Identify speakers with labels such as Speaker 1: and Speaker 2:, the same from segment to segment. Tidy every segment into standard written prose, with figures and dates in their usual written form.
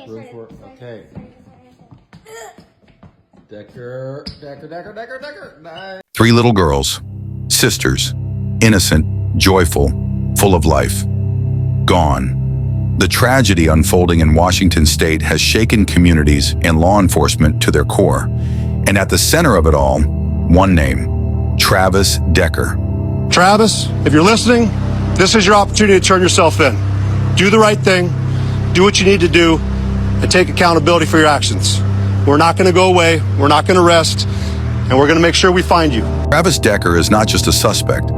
Speaker 1: Room for, okay. Decker. Nice.
Speaker 2: Three little girls, sisters, innocent, joyful, full of life. Gone. The tragedy unfolding in Washington state has shaken communities and law enforcement to their core. And at the center of it all, one name, Travis Decker.
Speaker 3: Travis, if you're listening, this is your opportunity to turn yourself in. Do the right thing, do what you need to do, and take accountability for your actions. We're not going to go away, we're not going to rest, and we're going to make sure we find you.
Speaker 2: Travis Decker is not just a suspect.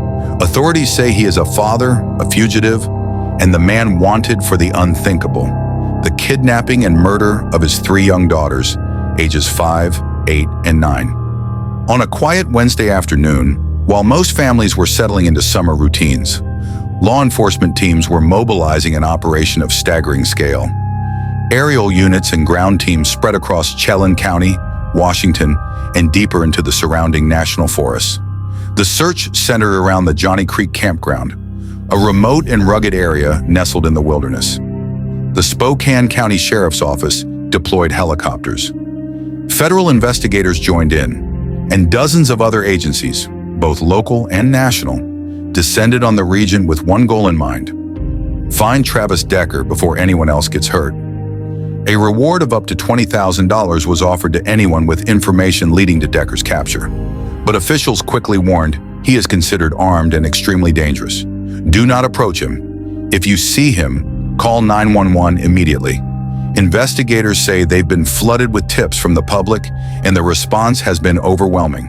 Speaker 2: Authorities say he is a father, a fugitive, and the man wanted for the unthinkable, the kidnapping and murder of his three young daughters, ages 5, 8, and 9. On a quiet Wednesday afternoon, while most families were settling into summer routines, law enforcement teams were mobilizing an operation of staggering scale. Aerial units and ground teams spread across Chelan County, Washington, and deeper into the surrounding national forests. The search centered around the Johnny Creek Campground, a remote and rugged area nestled in the wilderness. The Spokane County Sheriff's Office deployed helicopters. Federal investigators joined in, and dozens of other agencies, both local and national, descended on the region with one goal in mind: find Travis Decker before anyone else gets hurt. A reward of up to $20,000 was offered to anyone with information leading to Decker's capture. But officials quickly warned he is considered armed and extremely dangerous. Do not approach him. If you see him, call 911 immediately. Investigators say they've been flooded with tips from the public, and the response has been overwhelming.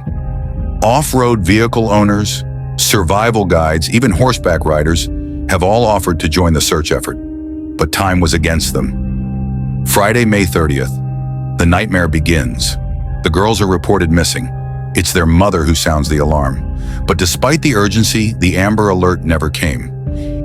Speaker 2: Off-road vehicle owners, survival guides, even horseback riders have all offered to join the search effort, but time was against them. Friday, May 30th, the nightmare begins. The girls are reported missing. It's their mother who sounds the alarm. But despite the urgency, the Amber Alert never came.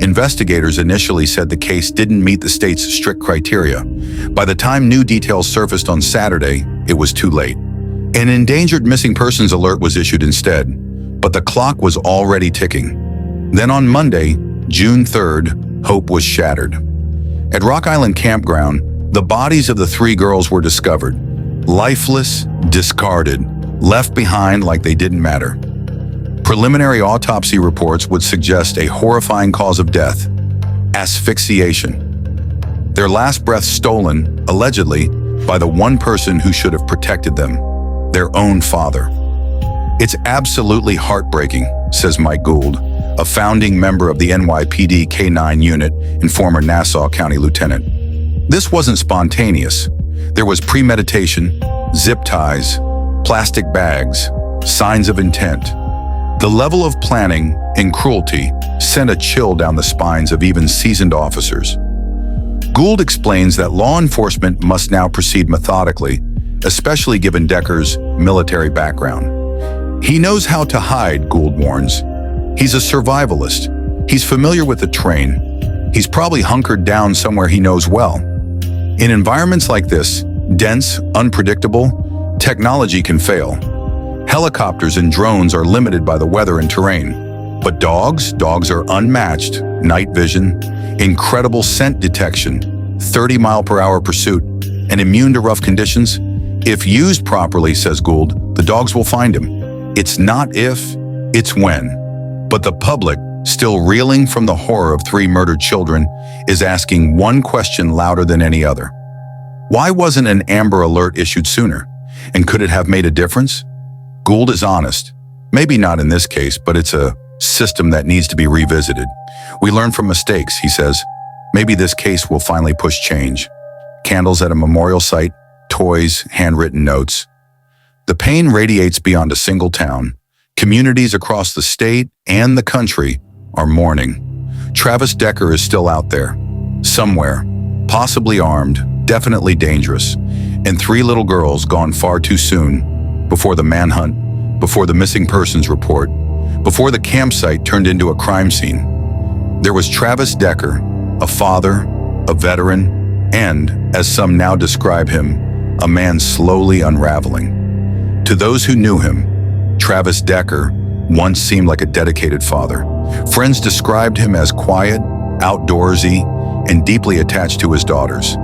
Speaker 2: Investigators initially said the case didn't meet the state's strict criteria. By the time new details surfaced on Saturday, it was too late. An endangered missing persons alert was issued instead, but the clock was already ticking. Then on Monday, June 3rd, hope was shattered. At Rock Island Campground, the bodies of the three girls were discovered, lifeless, discarded, left behind like they didn't matter. Preliminary autopsy reports would suggest a horrifying cause of death: asphyxiation. Their last breath stolen, allegedly, by the one person who should have protected them, their own father. It's absolutely heartbreaking, says Mike Gould, a founding member of the NYPD K-9 unit and former Nassau County lieutenant. This wasn't spontaneous. There was premeditation, zip ties, plastic bags, signs of intent. The level of planning and cruelty sent a chill down the spines of even seasoned officers. Gould explains that law enforcement must now proceed methodically, especially given Decker's military background. He knows how to hide, Gould warns. He's a survivalist. He's familiar with the terrain. He's probably hunkered down somewhere he knows well. In environments like this, dense, unpredictable, technology can fail. Helicopters and drones are limited by the weather and terrain. But dogs are unmatched. Night vision, incredible scent detection, 30-mile-per-hour pursuit, and immune to rough conditions. If used properly, says Gould, the dogs will find him. It's not if, it's when. But the public, still reeling from the horror of three murdered children, is asking one question louder than any other. Why wasn't an Amber Alert issued sooner? And could it have made a difference? Gould is honest. Maybe not in this case, but it's a system that needs to be revisited. We learn from mistakes, he says. Maybe this case will finally push change. Candles at a memorial site, toys, handwritten notes. The pain radiates beyond a single town. Communities across the state and the country are mourning. Travis Decker is still out there, somewhere, possibly armed, definitely dangerous, and three little girls gone far too soon, before the manhunt, before the missing persons report, before the campsite turned into a crime scene. There was Travis Decker, a father, a veteran, and, as some now describe him, a man slowly unraveling. To those who knew him, Travis Decker once seemed like a dedicated father. Friends described him as quiet, outdoorsy, and deeply attached to his daughters.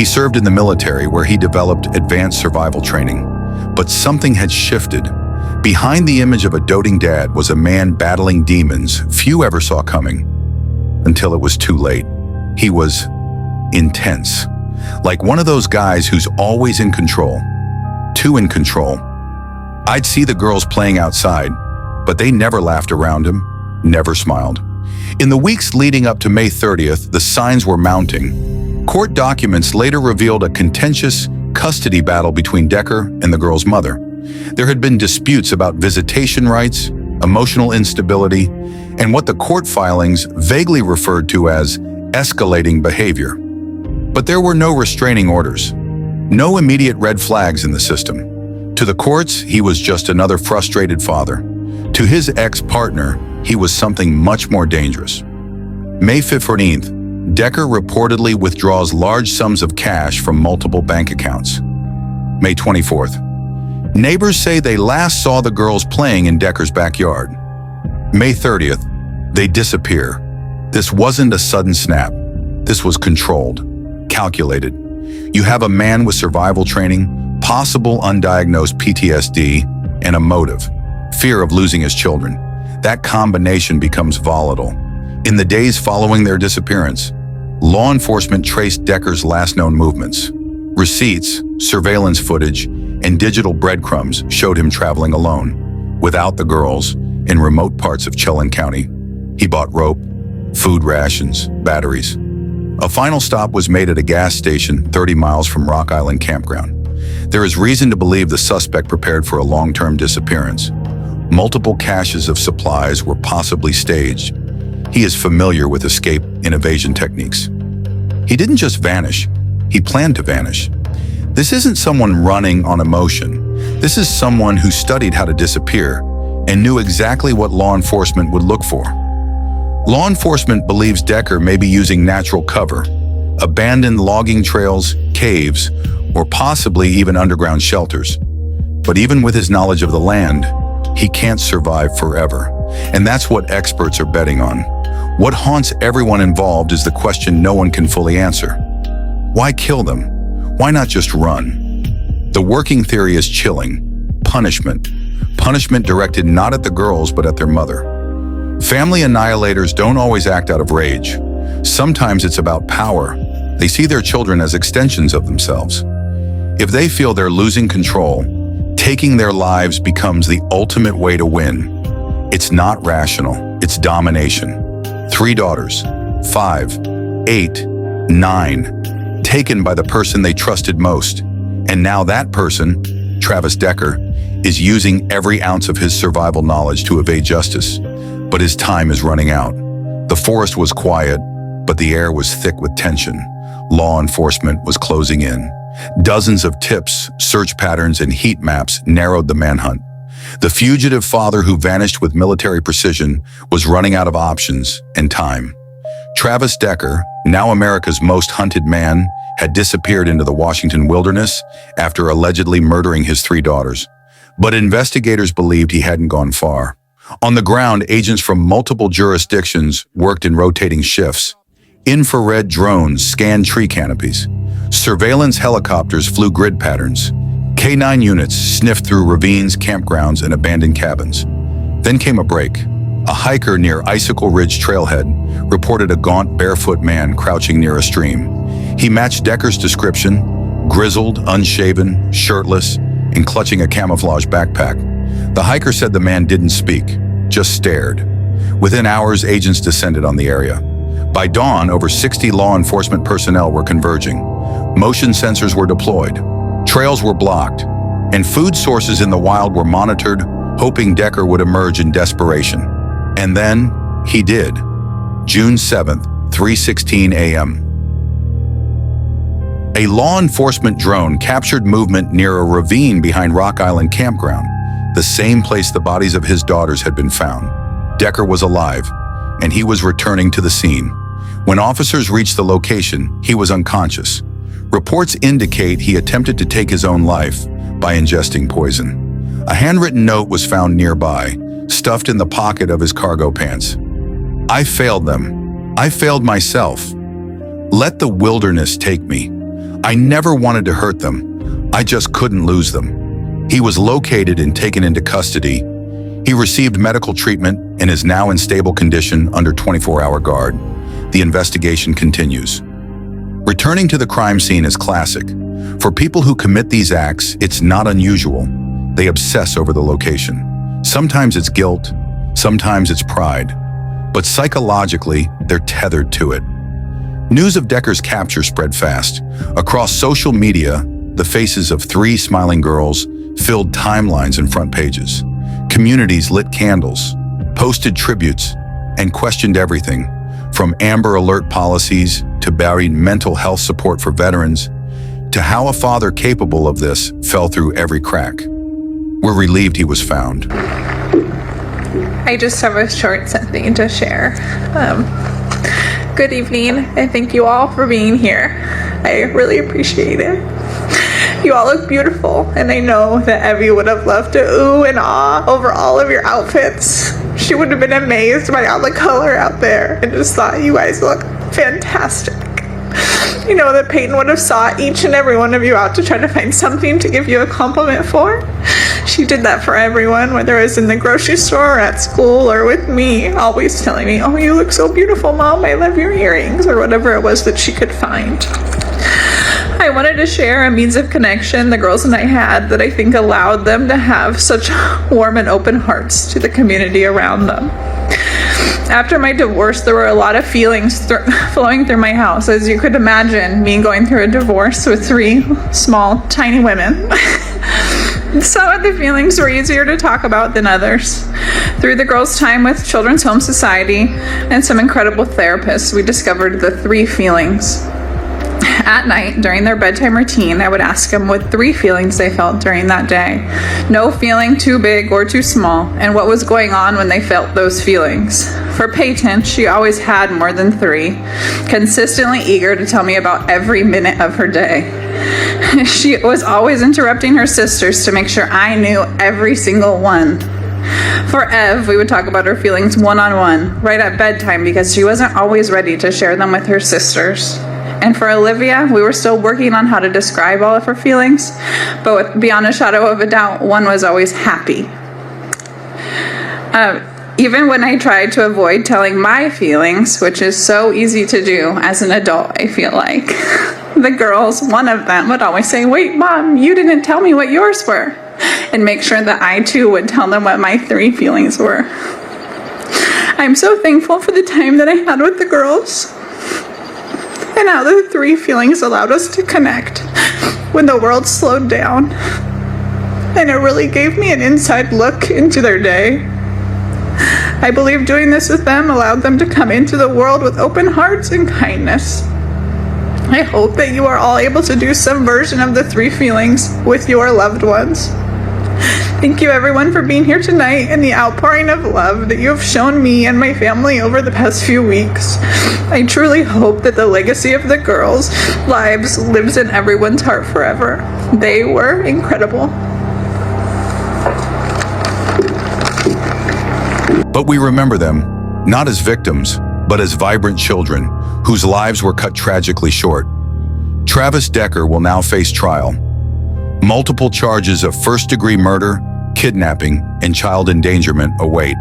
Speaker 2: He served in the military where he developed advanced survival training. But something had shifted. Behind the image of a doting dad was a man battling demons few ever saw coming. Until it was too late. He was intense. Like one of those guys who's always in control. Too in control. I'd see the girls playing outside, but they never laughed around him, never smiled. In the weeks leading up to May 30th, the signs were mounting. Court documents later revealed a contentious custody battle between Decker and the girl's mother. There had been disputes about visitation rights, emotional instability, and what the court filings vaguely referred to as escalating behavior. But there were no restraining orders, no immediate red flags in the system. To the courts, he was just another frustrated father. To his ex-partner, he was something much more dangerous. May 15th, Decker reportedly withdraws large sums of cash from multiple bank accounts. May 24th, neighbors say they last saw the girls playing in Decker's backyard. May 30th, they disappear. This wasn't a sudden snap. This was controlled, calculated. You have a man with survival training, possible undiagnosed PTSD, and a motive, fear of losing his children. That combination becomes volatile. In the days following their disappearance, law enforcement traced Decker's last known movements. Receipts, surveillance footage, and digital breadcrumbs showed him traveling alone, without the girls, in remote parts of Chelan County. He bought rope, food rations, batteries. A final stop was made at a gas station 30 miles from Rock Island Campground. There is reason to believe the suspect prepared for a long-term disappearance. Multiple caches of supplies were possibly staged. He is familiar with escape and evasion techniques. He didn't just vanish, he planned to vanish. This isn't someone running on emotion. This is someone who studied how to disappear and knew exactly what law enforcement would look for. Law enforcement believes Decker may be using natural cover, abandoned logging trails, caves, or possibly even underground shelters. But even with his knowledge of the land, he can't survive forever. And that's what experts are betting on. What haunts everyone involved is the question no one can fully answer. Why kill them? Why not just run? The working theory is chilling. Punishment. Punishment directed not at the girls, but at their mother. Family annihilators don't always act out of rage. Sometimes it's about power. They see their children as extensions of themselves. If they feel they're losing control, taking their lives becomes the ultimate way to win. It's not rational, it's domination. 3 daughters, 5, 8, 9, taken by the person they trusted most. And now that person, Travis Decker, is using every ounce of his survival knowledge to evade justice. But his time is running out. The forest was quiet, but the air was thick with tension. Law enforcement was closing in. Dozens of tips, search patterns, and heat maps narrowed the manhunt. The fugitive father who vanished with military precision was running out of options and time. Travis Decker, now America's most hunted man, had disappeared into the Washington wilderness after allegedly murdering his 3 daughters. But investigators believed he hadn't gone far. On the ground, agents from multiple jurisdictions worked in rotating shifts. Infrared drones scanned tree canopies. Surveillance helicopters flew grid patterns. K-9 units sniffed through ravines, campgrounds, and abandoned cabins. Then came a break. A hiker near Icicle Ridge Trailhead reported a gaunt, barefoot man crouching near a stream. He matched Decker's description, grizzled, unshaven, shirtless, and clutching a camouflage backpack. The hiker said the man didn't speak, just stared. Within hours, agents descended on the area. By dawn, over 60 law enforcement personnel were converging. Motion sensors were deployed. Trails were blocked. And food sources in the wild were monitored, hoping Decker would emerge in desperation. And then, he did. June 7th, 3:16 a.m. A law enforcement drone captured movement near a ravine behind Rock Island Campground, the same place the bodies of his daughters had been found. Decker was alive, and he was returning to the scene. When officers reached the location, he was unconscious. Reports indicate he attempted to take his own life by ingesting poison. A handwritten note was found nearby, stuffed in the pocket of his cargo pants. "I failed them. I failed myself. Let the wilderness take me. I never wanted to hurt them. I just couldn't lose them. He was located and taken into custody. He received medical treatment and is now in stable condition under 24-hour guard. The investigation continues. Returning to the crime scene is classic. For people who commit these acts, it's not unusual. They obsess over the location. Sometimes it's guilt, sometimes it's pride. But psychologically, they're tethered to it. News of Decker's capture spread fast. Across social media, the faces of 3 smiling girls filled timelines and front pages. Communities lit candles, posted tributes, and questioned everything, from Amber Alert policies to buried mental health support for veterans, to how a father capable of this fell through every crack. We're relieved he was found.
Speaker 4: I just have a short something to share. Good evening, and thank you all for being here. I really appreciate it. You all look beautiful, and I know that Evie would have loved to ooh and ah over all of your outfits. She would have been amazed by all the color out there and just thought you guys look fantastic. You know that Peyton would have sought each and every one of you out to try to find something to give you a compliment for. She did that for everyone, whether it was in the grocery store or at school or with me, always telling me, "Oh, you look so beautiful, Mom, I love your earrings," or whatever it was that she could find. I wanted to share a means of connection the girls and I had that I think allowed them to have such warm and open hearts to the community around them. After my divorce, there were a lot of feelings flowing through my house. As you could imagine, me going through a divorce with 3 small, tiny women. Some of the feelings were easier to talk about than others. Through the girls' time with Children's Home Society and some incredible therapists, we discovered the 3 feelings. At night, during their bedtime routine, I would ask them what 3 feelings they felt during that day. No feeling too big or too small, and what was going on when they felt those feelings. For Peyton, she always had more than 3, consistently eager to tell me about every minute of her day. She was always interrupting her sisters to make sure I knew every single one. For Ev, we would talk about her feelings one-on-one, right at bedtime, because she wasn't always ready to share them with her sisters. And for Olivia, we were still working on how to describe all of her feelings, but beyond a shadow of a doubt, one was always happy. Even when I tried to avoid telling my feelings, which is so easy to do as an adult, I feel like, the girls, one of them would always say, "Wait, Mom, you didn't tell me what yours were," and make sure that I too would tell them what my 3 feelings were. I'm so thankful for the time that I had with the girls, and how the 3 feelings allowed us to connect when the world slowed down. And it really gave me an inside look into their day. I believe doing this with them allowed them to come into the world with open hearts and kindness. I hope that you are all able to do some version of the 3 feelings with your loved ones. Thank you everyone for being here tonight and the outpouring of love that you have shown me and my family over the past few weeks. I truly hope that the legacy of the girls' lives lives in everyone's heart forever. They were incredible.
Speaker 2: But we remember them, not as victims, but as vibrant children whose lives were cut tragically short. Travis Decker will now face trial. Multiple charges of first-degree murder, kidnapping, and child endangerment await.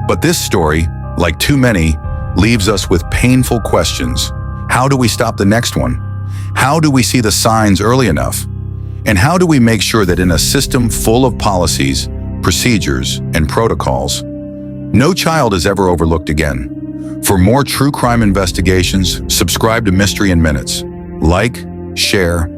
Speaker 2: But this story, like too many, leaves us with painful questions. How do we stop the next one? How do we see the signs early enough? And how do we make sure that in a system full of policies, procedures, and protocols, no child is ever overlooked again? For more true crime investigations, subscribe to Mystery in Minutes. Like, share,